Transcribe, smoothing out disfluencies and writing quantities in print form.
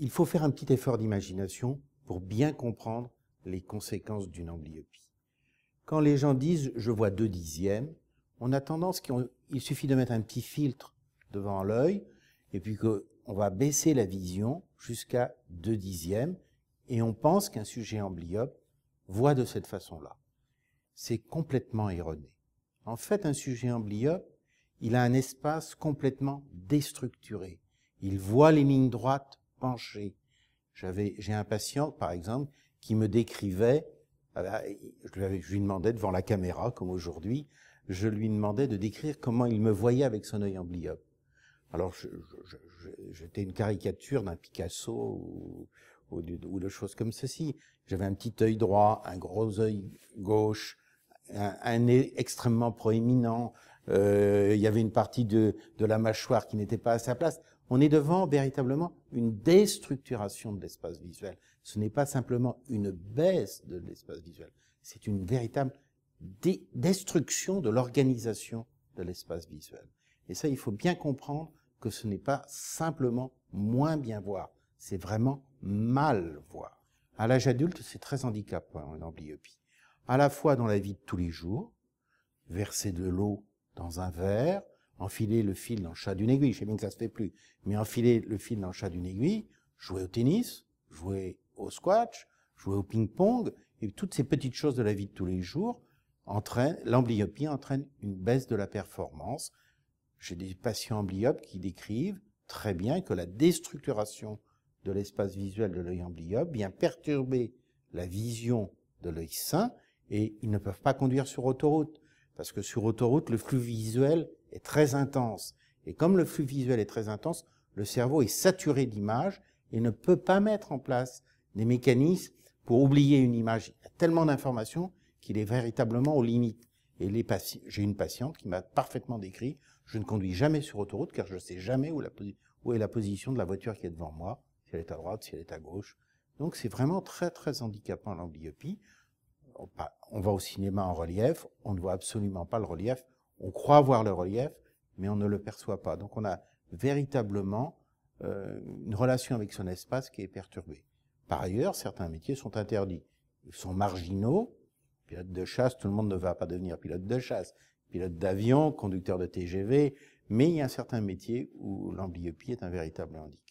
il faut faire un petit effort d'imagination pour bien comprendre les conséquences d'une amblyopie. Quand les gens disent « je vois 2/10 », on a tendance il suffit de mettre un petit filtre devant l'œil et puis qu'on va baisser la vision jusqu'à 2/10 et on pense qu'un sujet amblyope voit de cette façon-là. C'est complètement erroné. En fait, un sujet amblyope, il a un espace complètement déstructuré. Il voit les lignes droites penchées. J'ai un patient, par exemple, qui me décrivait, je lui demandais devant la caméra, comme aujourd'hui, je lui demandais de décrire comment il me voyait avec son œil amblyope. Alors, j'étais une caricature d'un Picasso ou de choses comme ceci. J'avais un petit œil droit, un gros œil gauche, un nez extrêmement proéminent. Il y avait une partie de la mâchoire qui n'était pas à sa place. On est devant véritablement une déstructuration de l'espace visuel. Ce n'est pas simplement une baisse de l'espace visuel, c'est une véritable destruction de l'organisation de l'espace visuel. Et ça, il faut bien comprendre que ce n'est pas simplement moins bien voir, c'est vraiment mal voir. À l'âge adulte, c'est très handicapant, une amblyopie. À la fois dans la vie de tous les jours, verser de l'eau dans un verre, enfiler le fil dans le chat d'une aiguille, je sais bien que ça se fait plus, mais enfiler le fil dans le chat d'une aiguille, jouer au tennis, jouer au squash, jouer au ping-pong, et toutes ces petites choses de la vie de tous les jours, l'amblyopie entraîne une baisse de la performance. J'ai des patients amblyopes qui décrivent très bien que la déstructuration de l'espace visuel de l'œil amblyope vient perturber la vision de l'œil sain et ils ne peuvent pas conduire sur autoroute. Parce que sur autoroute, le flux visuel est très intense. Et comme le flux visuel est très intense, le cerveau est saturé d'images et ne peut pas mettre en place des mécanismes pour oublier une image. Il y a tellement d'informations qu'il est véritablement aux limites. Et j'ai une patiente qui m'a parfaitement décrit « Je ne conduis jamais sur autoroute car je ne sais jamais où est la position de la voiture qui est devant moi, si elle est à droite, si elle est à gauche. » Donc c'est vraiment très très handicapant l'amblyopie. On va au cinéma en relief, on ne voit absolument pas le relief, on croit voir le relief, mais on ne le perçoit pas. Donc on a véritablement une relation avec son espace qui est perturbée. Par ailleurs, certains métiers sont interdits. Ils sont marginaux. Pilote de chasse, tout le monde ne va pas devenir pilote de chasse. Pilote d'avion, conducteur de TGV, mais il y a certains métiers où l'amblyopie est un véritable handicap.